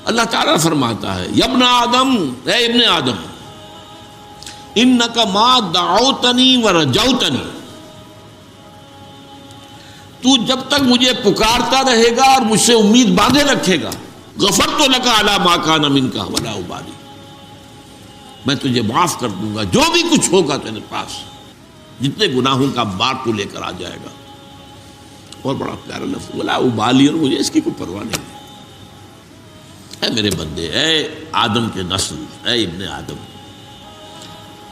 اللہ تعالیٰ فرماتا ہے یا ابن آدم، اے ابن آدم، انک ما دعوتنی ورجوتنی، تو جب تک مجھے پکارتا رہے گا اور مجھ سے امید باندھے رکھے گا، غفرت لک علی ما کان منک ولا ابالی، میں تجھے معاف کر دوں گا جو بھی کچھ ہوگا تیرے پاس، جتنے گناہوں کا بار تو لے کر آ جائے گا۔ اور بڑا پیارا لفظ ولا ابالی، اور مجھے اس کی کوئی پرواہ نہیں ہے۔ اے میرے بندے، اے آدم کے نسل، اے ابن آدم،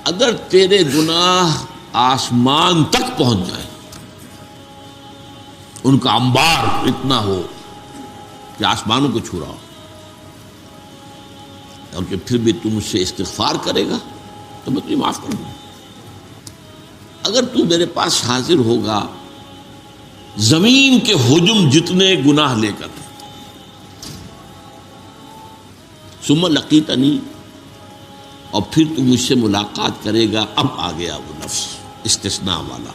اگر تیرے گناہ آسمان تک پہنچ جائیں، ان کا انبار اتنا ہو کہ آسمانوں کو چھو رہا ہو، اور کہ پھر بھی تم مجھ سے استغفار کرے گا تو میں تمہیں معاف کر دوں گا۔ اگر تو میرے پاس حاضر ہوگا زمین کے حجم جتنے گناہ لے کر، ثم لقیتنی، اور پھر تو مجھ سے ملاقات کرے گا، اب آ گیا وہ لفظ استثناء والا،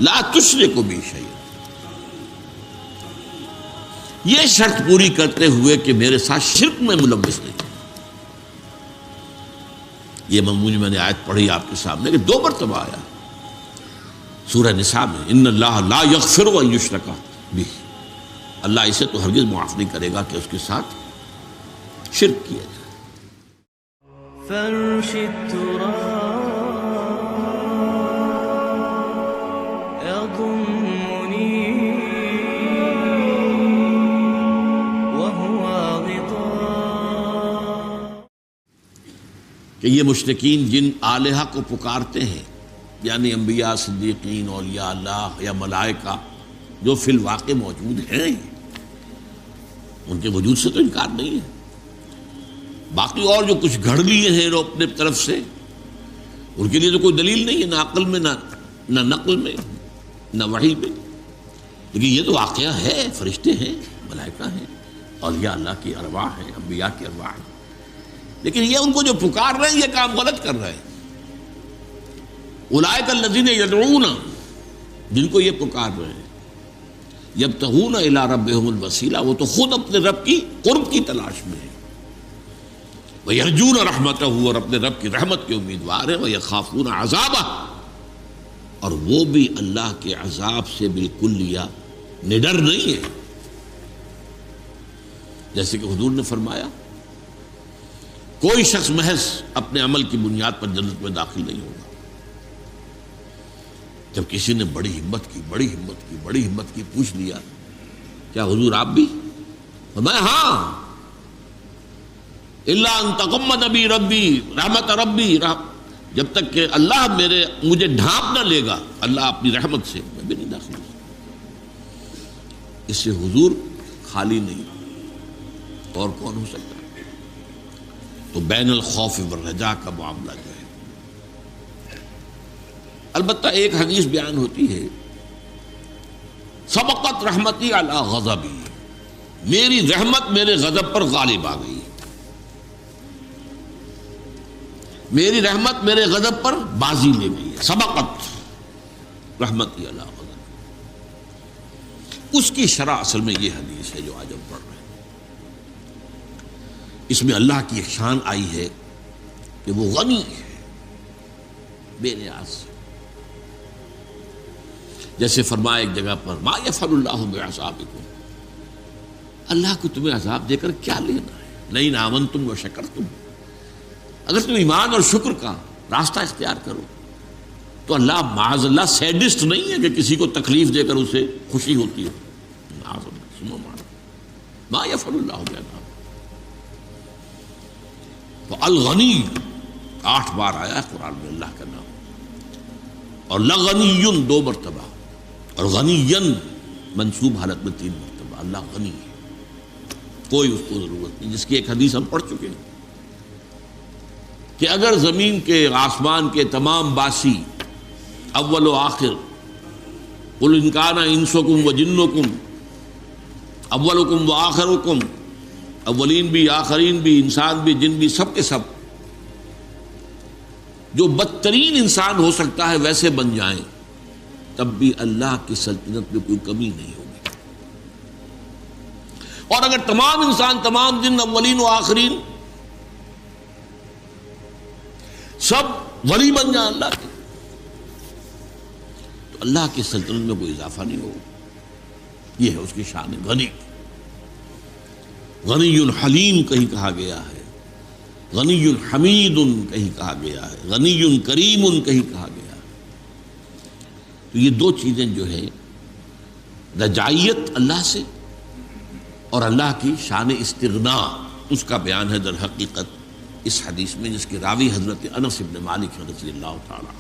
لا تشرک بی شیئا، یہ شرط پوری کرتے ہوئے کہ میرے ساتھ شرک میں ملوث نہیں۔ یہ مضمون میں نے آیت پڑھی آپ کے سامنے کہ 2 مرتبہ آیا سورہ نساء میں، ان اللہ لا یغفر ان یشرک بہ، اللہ اسے تو ہرگز معاف نہیں کرے گا کہ اس کے ساتھ شرک کیا جائے۔ فرش التراب يضمني وهو غطاء، کہ یہ مشرکین جن آلہہ کو پکارتے ہیں، یعنی انبیاء، صدیقین، اولیاء اللہ یا ملائکہ جو فی الواقع موجود ہیں، ان کے وجود سے تو انکار نہیں ہے، باقی اور جو کچھ گھڑ لیے ہیں وہ اپنے طرف سے، ان کے لیے تو کوئی دلیل نہیں ہے، نہ عقل میں، نہ نقل میں، نہ وحی میں، لیکن یہ تو واقعہ ہے، فرشتے ہیں، ملائکہ ہیں، اولیاء اللہ کی ارواح ہیں، انبیاء کی ارواح ہیں، لیکن یہ ان کو جو پکار رہے ہیں یہ کام غلط کر رہے ہیں۔ اولئک الذین یدعون، جن کو یہ پکار رہے ہیں، یبتغون الی ربہم الوسیلہ، وہ تو خود اپنے رب کی قرب کی تلاش میں ہے، وَيَرْجُونَ رَحْمَتَهُ، اور اپنے رب کی رحمت کے امیدوار ہیں، وَيَخَافُونَ عَذَابَهُ، اور وہ بھی اللہ کے عذاب سے بالکل نڈر نہیں ہے۔ جیسے کہ حضور نے فرمایا کوئی شخص محض اپنے عمل کی بنیاد پر جنت میں داخل نہیں ہوگا۔ جب کسی نے بڑی ہمت کی پوچھ لیا کیا حضور آپ بھی؟ فرمایا ہاں، الا ان تغمد بی ربی رحمت ربی، جب تک کہ اللہ مجھے ڈھانپ نہ لے گا اللہ اپنی رحمت سے، میں بھی نہیں داخل ہوں۔ اس سے حضور خالی نہیں، اور کون ہو سکتا؟ تو بین الخوف والرجاء کا معاملہ جو ہے، البتہ ایک حدیث بیان ہوتی ہے سبقت رحمتی علی غضبی، میری رحمت میرے غضب پر غالب آ گئی، میری رحمت میرے غضب پر بازی لے گئی ہے، سبقت رحمتی علی غضب۔ اس کی شرح اصل میں یہ حدیث ہے جو آج ہم پڑھ رہے ہیں، اس میں اللہ کی ایک شان آئی ہے کہ وہ غنی ہے، بے نیاز۔ جیسے فرمایا ایک جگہ پر ما یفعل اللہ بعذابکم، اللہ کو تمہیں عذاب دے کر کیا لینا ہے، لئن آمنتم وشکرتم، اگر تم ایمان اور شکر کا راستہ اختیار کرو تو اللہ معاذ اللہ سیڈسٹ نہیں ہے کہ کسی کو تکلیف دے کر اسے خوشی ہوتی ہے، ما یفعل اللہ بعذابکم۔ تو الغنی 8 بار آیا ہے قرآن میں اللہ کا نام، اور لغنی 2 مرتبہ، اور غنیًا منصوب حالت میں 3 مرتبہ۔ اللہ غنی ہے، کوئی اس کو ضرورت نہیں، جس کی ایک حدیث ہم پڑھ چکے ہیں کہ اگر زمین کے آسمان کے تمام باسی اول و آخر، قل ان کان انسکم و جنکم اولکم و آخرکم، اولین بھی آخرین بھی انسان بھی جن بھی سب کے سب جو بدترین انسان ہو سکتا ہے ویسے بن جائیں، تب بھی اللہ کی سلطنت میں کوئی کمی نہیں ہوگی۔ اور اگر تمام انسان، تمام جن، اولین و آخرین سب غنی بن جائیں اللہ کے، تو اللہ کی سلطنت میں کوئی اضافہ نہیں ہوگا۔ یہ ہے اس کی شان غنی۔ غنی حلیم کہیں کہا گیا ہے، غنی حمید کہیں کہا گیا ہے، غنی کریم کہیں کہا گیا ہے۔ تو یہ دو چیزیں جو ہے، رجائیت اللہ سے اور اللہ کی شان استغنا، اس کا بیان ہے در حقیقت اس حدیث میں، جس کے راوی حضرت انس بن مالک رضی اللہ تعالی۔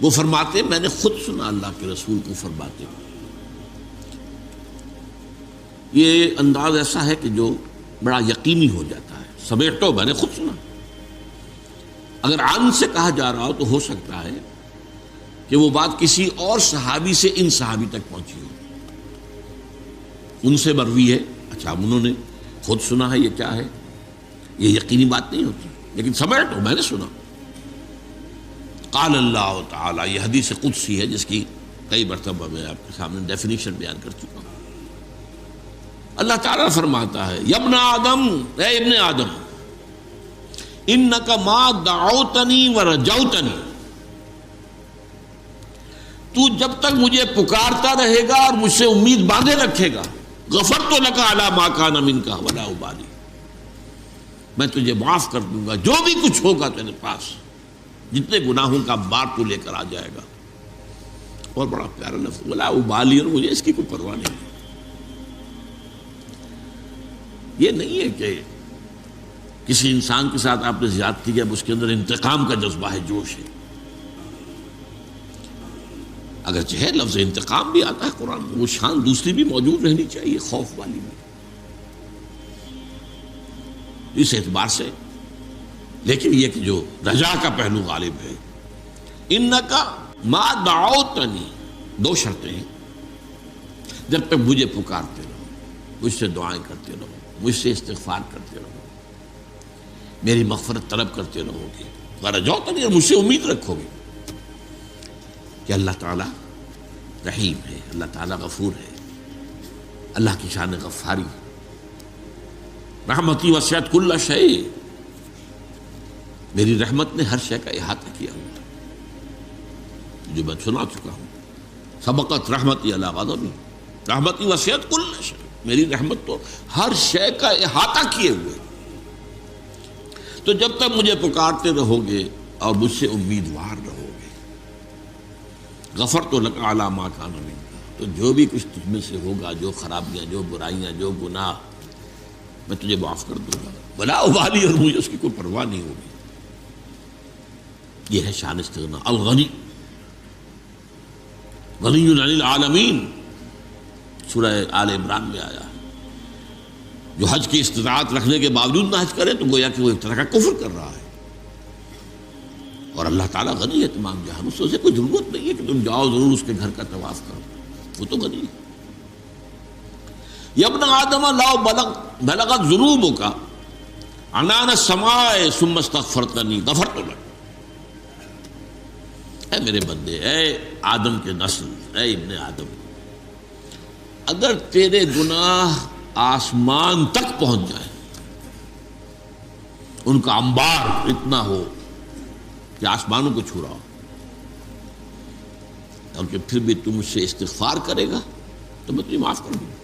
وہ فرماتے میں نے خود سنا اللہ کے رسول کو فرماتے، یہ انداز ایسا ہے کہ جو بڑا یقینی ہو جاتا ہے، سمیٹو میں نے خود سنا۔ اگر عن سے کہا جا رہا ہو تو ہو سکتا ہے کہ وہ بات کسی اور صحابی سے ان صحابی تک پہنچی ہو، ان سے مروی ہے، اچھا انہوں نے خود سنا ہے، یہ کیا ہے، یہ یقینی بات نہیں ہوتی، لیکن سمیٹو میں نے سنا۔ قال اللہ تعالی، یہ حدیث قدسی ہے جس کی کئی مرتبہ میں آپ کے سامنے ڈیفینیشن بیان کر چکا ہوں۔ اللہ تعالیٰ فرماتا ہے، یا ابن آدم، اے ابن آدم، انک ما دعوتنی ورجوتنی، تو جب تک مجھے پکارتا رہے گا اور مجھ سے امید باندھے رکھے گا، غفرت لک علی ما کان منک ولا ابالی، میں تجھے معاف کر دوں گا جو بھی کچھ ہوگا تیرے پاس، جتنے گناہوں کا بار تو لے کر آ جائے گا۔ اور بڑا پیارا لفظ ولا ابالی، اور مجھے اس کی کوئی پرواہ نہیں۔ یہ نہیں ہے کہ کسی انسان کے ساتھ آپ نے زیادتی کی، اب اس کے اندر انتقام کا جذبہ ہے، جوش ہے۔ اگرچہ ہے لفظ انتقام بھی آتا ہے قرآن میں، وہ شان دوسری بھی موجود رہنی چاہیے، خوف والی بھی، اس اعتبار سے۔ لیکن یہ کہ جو رجا کا پہلو غالب ہے، انکا ما دعوتنی، دو شرطیں ہیں، جب تک مجھے پکارتے رہو، مجھ سے دعائیں کرتے رہو، مجھ سے استغفار کرتے رہو، میری مغفرت طلب کرتے رہو گے، ورجوتنی، اور مجھ سے امید رکھو گے کہ اللہ تعالیٰ رحیم ہے، اللہ تعالیٰ غفور ہے، اللہ کی شان غفاری، رحمتی وسعت کل شیء، میری رحمت نے ہر شے کا احاطہ کیا ہوا، جو میں سنا چکا ہوں، سبقت رحمتی علی غضبی، رحمتی وسعت کل شیء، میری رحمت تو ہر شے کا احاطہ کیے ہوئے۔ تو جب تک مجھے پکارتے رہو گے اور مجھ سے امیدوار رہو گے، غفرت لک علی ما کان منک، تو جو بھی کچھ تجھ میں سے ہوگا، جو خرابیاں، جو برائیاں، جو گناہ، میں تجھے معاف کر دوں گا، ولا ابالی، اور مجھے اس کی کوئی پرواہ نہیں ہوگی۔ یہ ہے شان استغنا، الغنی، غنی عن العالمین، سورہ آل عمران میں آیا ہے۔ جو حج کی استطاعت رکھنے کے باوجود نہ حج کرے تو گویا کہ وہ ایک طرح کا کفر کر رہا ہے، اور اللہ تعالیٰ غنی ہے تمام جہان، اس سے کوئی ضرورت نہیں ہے کہ تم جاؤ ضرور اس کے گھر کا طواف کرو، وہ تو غنی ہے۔ یا ابن آدم لو بلغت ذنوبک عنان السماء ثم استغفرتنی غفرت لک، اے میرے بندے، اے آدم کے نسل، اے ابن آدم، اگر تیرے گناہ آسمان تک پہنچ جائیں، ان کا انبار اتنا ہو کہ آسمانوں کو چھو رہا ہو، اور کہ پھر بھی تم مجھ سے استغفار کرے گا تو میں تجھے معاف کر دوں گا۔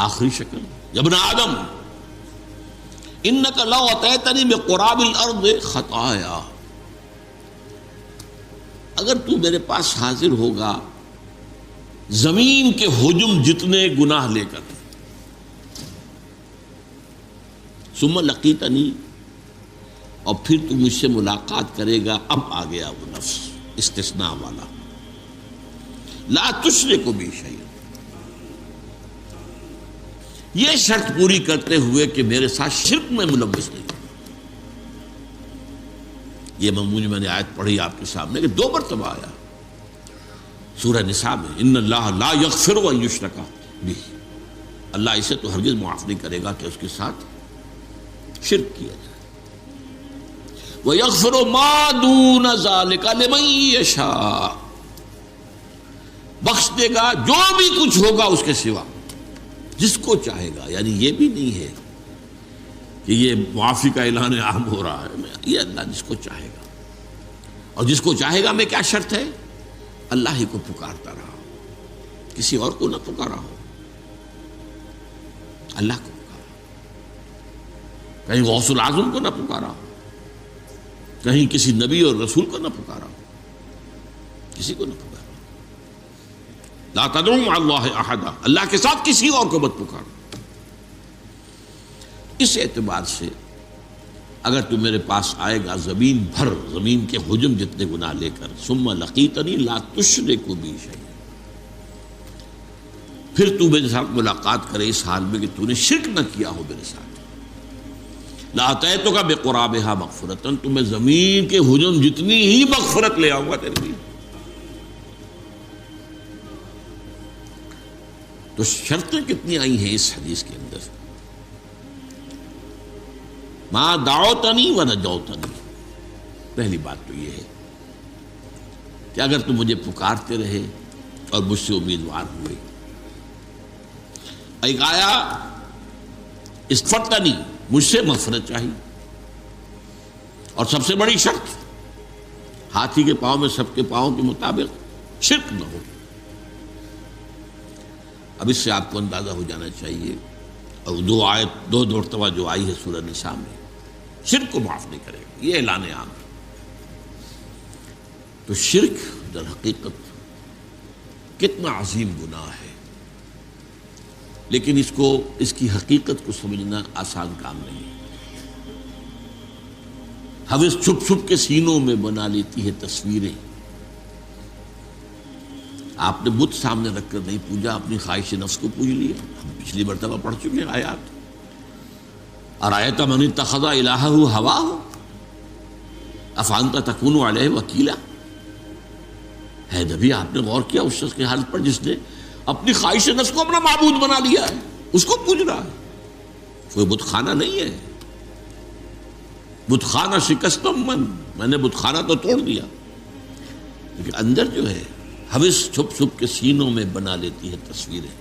آخری شکل، یا ابن آدم انک لو اتیتنی بقراب الارض خطایا، اگر تو میرے پاس حاضر ہوگا زمین کے حجم جتنے گناہ لے کر، ثم لقیتنی، اور پھر تو مجھ سے ملاقات کرے گا، اب آ گیا وہ لفظ استثناء والا، لا تشرک بی شیئا، یہ شرط پوری کرتے ہوئے کہ میرے ساتھ شرک میں ملوث نہیں۔ یہ مضمون میں نے آیت پڑھی آپ کے سامنے کہ 2 مرتبہ آیا سورہ نساء میں، ان اللہ لا یغفر ان یشرک بہ، اللہ اسے تو ہرگز معاف نہیں کرے گا کہ اس کے ساتھ شرک کیا جائے، وَيَغْفِرُ مَا دُونَ ذَلِكَ لِمَن يَشَاءُ، بخش دے گا جو بھی کچھ ہوگا اس کے سوا، جس کو چاہے گا. یعنی یہ بھی نہیں ہے کہ یہ معافی کا اعلان عام ہو رہا ہے، یہ اللہ جس کو چاہے گا. اور جس کو چاہے گا میں کیا شرط ہے؟ اللہ ہی کو پکارتا رہا ہو، کسی اور کو نہ پکارا ہو، اللہ کو پکارا. کہیں غوث العظم کو نہ پکارا ہو، کہیں کسی نبی اور رسول کو نہ پکارا ہو، کسی کو نہ پکارا. لا تدعوا مع اللہ احدا، اللہ کے ساتھ کسی اور کو مت پکارو. اس اعتبار سے اگر تو میرے پاس آئے گا زمین بھر، زمین کے حجم جتنے گناہ لے کر، ثم لقیتنی لا تشرک بی شیئا، پھر تو میرے ساتھ ملاقات کرے اس حال میں کہ تو نے شرک نہ کیا ہو میرے ساتھ، لاتیتک بقرابھا مغفرۃ، تو میں زمین کے حجم جتنی ہی مغفرت لے آؤں گا تیرے لیے. تو شرطیں کتنی آئی ہیں اس حدیث کے اندر. ما دعوتنی و نجوتنی، پہلی بات تو یہ ہے کہ اگر تم مجھے پکارتے رہے اور مجھ سے امیدوار ہوئے. ایک آیا استفتنی، مجھ سے مغفرت چاہیے. اور سب سے بڑی شرط، ہاتھی کے پاؤں میں سب کے پاؤں کے مطابق شرک نہ ہو. اب اس سے آپ کو اندازہ ہو جانا چاہیے، اور دو مرتبہ جو آئی ہے سورہ نساء میں، شرک کو معاف نہیں کرے گا، یہ اعلان عام ہے. تو شرک در حقیقت کتنا عظیم گناہ ہے، لیکن اس کی حقیقت کو سمجھنا آسان کام نہیں. ہوس چھپ چھپ کے سینوں میں بنا لیتی ہے تصویریں. آپ نے بت سامنے رکھ کر نہیں پوجا، اپنی خواہش نفس کو پوج لیا. ہم پچھلی مرتبہ پڑھ چکے ہیں آیات. ارأیت من اتخذ الہہ ہواہ افانت تکون علیہ وکیلا. ہے نبی، آپ نے غور کیا اس شخص کی حالت پر جس نے اپنی خواہش نفس کو اپنا معبود بنا لیا ہے، اس کو پوج رہا ہے. کوئی بت خانہ نہیں ہے. بت خانہ شکستم میں نے بت خانہ تو توڑ دیا، لیکن اندر جو ہے ہوس چھپ چھپ کے سینوں میں بنا لیتی ہے تصویریں.